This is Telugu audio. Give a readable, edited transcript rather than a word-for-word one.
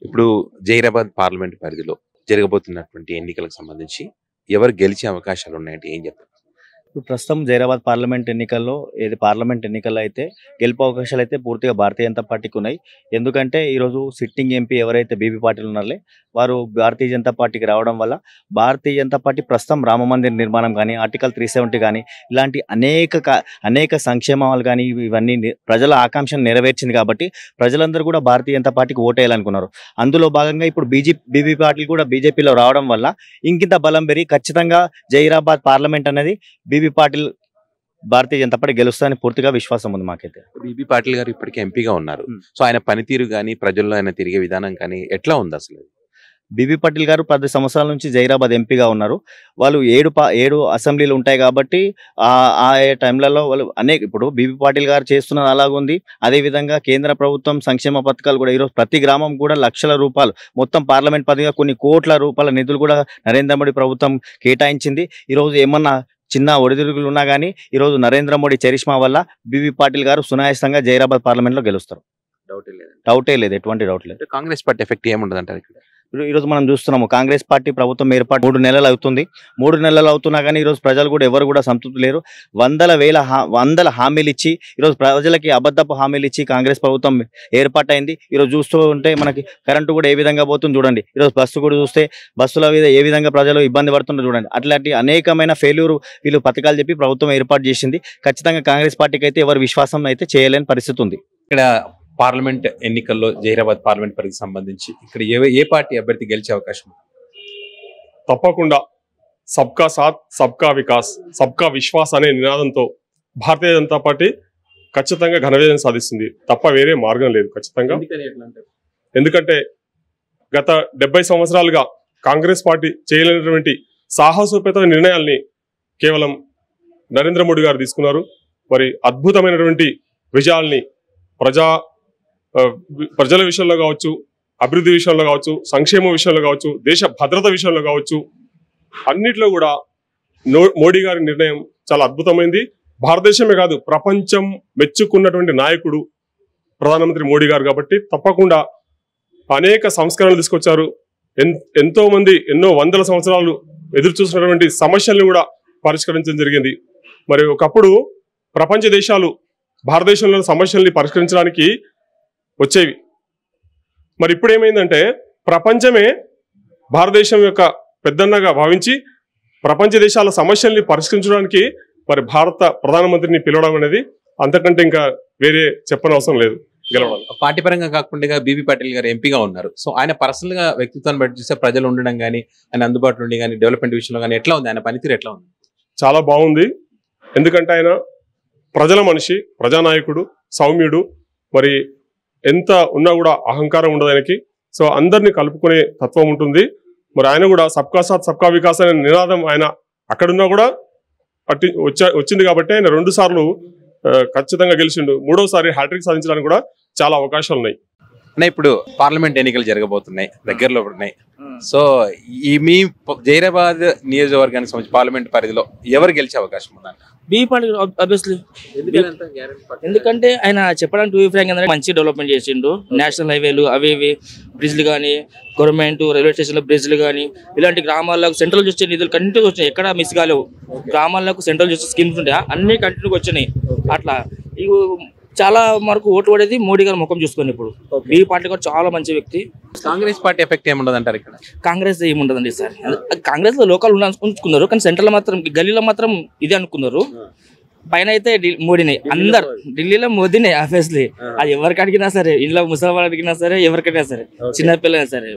ఇప్పుడు జైరాబాద్ పార్లమెంట్ పరిధిలో జరగబోతున్నటువంటి ఎన్నికలకు సంబంధించి ఎవరు గెలిచే అవకాశాలు ఉన్నాయంటే ఏం చెప్తారు? ఇప్పుడు ప్రస్తుతం జైరాబాద్ పార్లమెంట్ ఎన్నికల్లో అయితే గెలుపు అవకాశాలు అయితే పూర్తిగా భారతీయ జనతా పార్టీకి ఉన్నాయి. ఎందుకంటే ఈరోజు సిట్టింగ్ ఎంపీ ఎవరైతే బీబీ పాటిల్ ఉన్నారో వారు భారతీయ జనతా పార్టీకి రావడం వల్ల భారతీయ జనతా పార్టీ ప్రస్తుతం రామ మందిర్ నిర్మాణం కానీ, ఆర్టికల్ 370 కానీ, ఇలాంటి అనేక సంక్షేమాలు కానీ ఇవన్నీ ప్రజల ఆకాంక్షను నెరవేర్చింది. కాబట్టి ప్రజలందరూ కూడా భారతీయ జనతా పార్టీకి ఓటేయాలనుకున్నారు. అందులో భాగంగా ఇప్పుడు బీబీ పాటిల్ కూడా బీజేపీలో రావడం వల్ల ఇంకింత బలం పెరిగి ఖచ్చితంగా జైరాబాద్ పార్లమెంట్ అనేది బీబీ పాటిల్ భారతీయ జనతా పార్టీ గెలుస్తారని పూర్తిగా విశ్వాసం ఉంది మాకైతే. బీబీ పాటిల్ గారు ఇప్పటికే ఎంపీగా ఉన్నారు. సో ఆయన పనితీరు కానీ ప్రజల్లో ఆయన తిరిగే విధానం కానీ ఎట్లా ఉంది అసలు? బీబీ పాటిల్ గారు 10 సంవత్సరాల నుంచి జైరాబాద్ ఎంపీగా ఉన్నారు. వాళ్ళు 7 అసెంబ్లీలు ఉంటాయి కాబట్టి ఆ టైంలలో వాళ్ళు ఇప్పుడు బీబీ పాటిల్ గారు చేస్తున్నది అలాగుంది. అదేవిధంగా కేంద్ర ప్రభుత్వం సంక్షేమ పథకాలు కూడా ఈరోజు ప్రతి గ్రామం కూడా లక్షల రూపాయలు మొత్తం పార్లమెంట్ పరిధిగా కొన్ని కోట్ల రూపాయల నిధులు కూడా నరేంద్ర మోడీ ప్రభుత్వం కేటాయించింది. ఈరోజు ఏమన్నా చిన్న ఒడిదుడుకులు ఉన్నా కానీ ఈరోజు నరేంద్ర మోడీ చరిష్మా వల్ల బీబీ పాటిల్ గారు సునాయాసంగా జైరాబాద్ పార్లమెంట్లో గెలుస్తారు. డౌటే లేదు, ఎటువంటి డౌట్ లేదు. కాంగ్రెస్ పార్టీ ఎఫెక్ట్ ఏముండదు అంటారు ఇక్కడ? ఈరోజు మనం చూస్తున్నాము కాంగ్రెస్ పార్టీ ప్రభుత్వం ఏర్పాటు 3 నెలలు అవుతుంది. 3 నెలలు అవుతున్నా కానీ ఈరోజు ప్రజలు కూడా ఎవరు కూడా సంతృప్తి లేరు. వందల హామీలు ఇచ్చి ఈరోజు ప్రజలకి అబద్ధపు హామీలు ఇచ్చి కాంగ్రెస్ ప్రభుత్వం ఏర్పాటైంది. ఈరోజు చూస్తూ ఉంటే మనకి కరెంటు కూడా ఏ విధంగా పోతుంది చూడండి. ఈరోజు బస్సు కూడా చూస్తే బస్సుల మీద ఏ విధంగా ప్రజలు ఇబ్బంది పడుతుందో చూడండి. అట్లాంటి అనేకమైన ఫెయిల్యూర్ వీళ్ళు పథకాలు చెప్పి ప్రభుత్వం ఏర్పాటు చేసింది. ఖచ్చితంగా కాంగ్రెస్ పార్టీకి అయితే ఎవరు విశ్వాసం అయితే చేయలేని పరిస్థితి ఉంది. ఇక్కడ పార్లమెంట్ ఎన్నికల్లో జైరాబాద్ పార్లమెంట్ పరిధికి సంబంధించి ఇక్కడ ఏ పార్టీ అభ్యర్థి గెలిచే అవకాశం? తప్పకుండా సబ్కా సాత్ సబ్కా వికాస్ సబ్కా విశ్వాస్ అనే నినాదంతో భారతీయ జనతా పార్టీ ఖచ్చితంగా ఘన విజయం సాధిస్తుంది. తప్ప వేరే మార్గం లేదు ఖచ్చితంగా. ఎందుకంటే గత 70 సంవత్సరాలుగా కాంగ్రెస్ పార్టీ చేయలేనటువంటి సాహసోపేత నిర్ణయాల్ని కేవలం నరేంద్ర మోడీ గారు తీసుకున్నారు. మరి అద్భుతమైనటువంటి విజయాల్ని ప్రజల విషయంలో కావచ్చు, అభివృద్ధి విషయంలో కావచ్చు, సంక్షేమ విషయంలో కావచ్చు, దేశ భద్రత విషయంలో కావచ్చు, అన్నిట్లో కూడా మోడీ గారి నిర్ణయం చాలా అద్భుతమైంది. భారతదేశమే కాదు ప్రపంచం మెచ్చుకున్నటువంటి నాయకుడు ప్రధానమంత్రి మోడీ గారు. కాబట్టి తప్పకుండా అనేక సంస్కరణలు తీసుకొచ్చారు. ఎంతో మంది ఎన్నో వందల సంవత్సరాలు ఎదురు చూసినటువంటి సమస్యల్ని కూడా పరిష్కరించడం జరిగింది. మరి ఒకప్పుడు ప్రపంచ దేశాలు భారతదేశంలోని సమస్యల్ని పరిష్కరించడానికి వచ్చేవి. మరి ఇప్పుడు ఏమైందంటే ప్రపంచమే భారతదేశం యొక్క పెద్దన్నగా భావించి ప్రపంచ దేశాల సమస్యల్ని పరిష్కరించడానికి మరి భారత ప్రధానమంత్రిని పిలవడం అనేది అంతకంటే ఇంకా వేరే చెప్పనవసరం లేదు. గెలవడం పార్టీ పరంగా కాకుండా బీబీ పాటిల్ గారు ఎంపీగా ఉన్నారు. సో ఆయన పర్సనల్ గా వ్యక్తిత్వాన్ని బట్టి చూస్తే ప్రజలు ఉండడం కానీ, ఆయన అందుబాటులో ఉండి కానీ, డెవలప్మెంట్ విషయంలో కానీ ఎట్లా ఉంది? ఆయన పనితీరు ఎట్లా ఉంది? చాలా బాగుంది. ఎందుకంటే ఆయన ప్రజల మనిషి, ప్రజానాయకుడు, సౌమ్యుడు. మరి ఎంత ఉన్నా కూడా అహంకారం ఉండదు ఆయనకి. సో అందరినీ కలుపుకునే తత్వం ఉంటుంది. మరి ఆయన కూడా సబ్కా సాత్ సబ్కా వికాస్ అనే నినాదం ఆయన అక్కడున్నా కూడా వచ్చింది కాబట్టి ఆయన 2 సార్లు ఖచ్చితంగా గెలిచిండు. 3వసారి హ్యాట్రిక్ సాధించడానికి కూడా చాలా అవకాశాలు ఉన్నాయి. ఇప్పుడు పార్లమెంట్ ఎన్నికలు జరగబోతున్నాయి, దగ్గరలో ఉన్నాయి. సో మీ జైరాబాద్ నియోజకవర్గానికి సంబంధించి పార్లమెంట్ పరిధిలో ఎవరు గెలిచే అవకాశం ఉందంట? B B Patil obviously. ఎందుకంటే ఆయన చెప్పడానికి టూ ఫ్రాంక్ ఏంటంటే మంచి డెవలప్మెంట్ చేసిండు. నేషనల్ హైవేలు అవి ఇవి బ్రిడ్జ్లు కానీ, గవర్నమెంట్ రైల్వే స్టేషన్లో బ్రిడ్జ్లు కానీ, ఇలాంటి గ్రామాలకు సెంట్రల్ చూసే నిధులు కంటిన్యూగా వచ్చినాయి. ఎక్కడ మిస్ కాలేవు. గ్రామాలకు సెంట్రల్ చూసే స్కీమ్స్ ఉంటాయి, అన్ని కంటిన్యూగా వచ్చినాయి. అట్లా ఇవి చాలా వరకు ఓట్లు పడేది మోడీ గారు ముఖం చూసుకొని. ఇప్పుడు బీబీ పాటిల్ గారు చాలా మంచి వ్యక్తి. కాంగ్రెస్ పార్టీ ఎఫెక్ట్ ఏముండదు అంటారు ఇక్కడ? కాంగ్రెస్ ఏముండదండి సార్. కాంగ్రెస్ లో లోకల్ ఉంచుకున్నారు, కానీ సెంట్రల్ మాత్రం గల్లీలో మాత్రం ఇదే అనుకున్నారు. పైన అయితే మోడీనే, అందరు ఢిల్లీలో మోదీనే ఆబ్వియస్లీ. అది ఎవరికి అడిగినా సరే, ఇంట్లో ముసలి అడిగినా సరే, ఎవరికైనా సరే, చిన్నపిల్లైనా సరే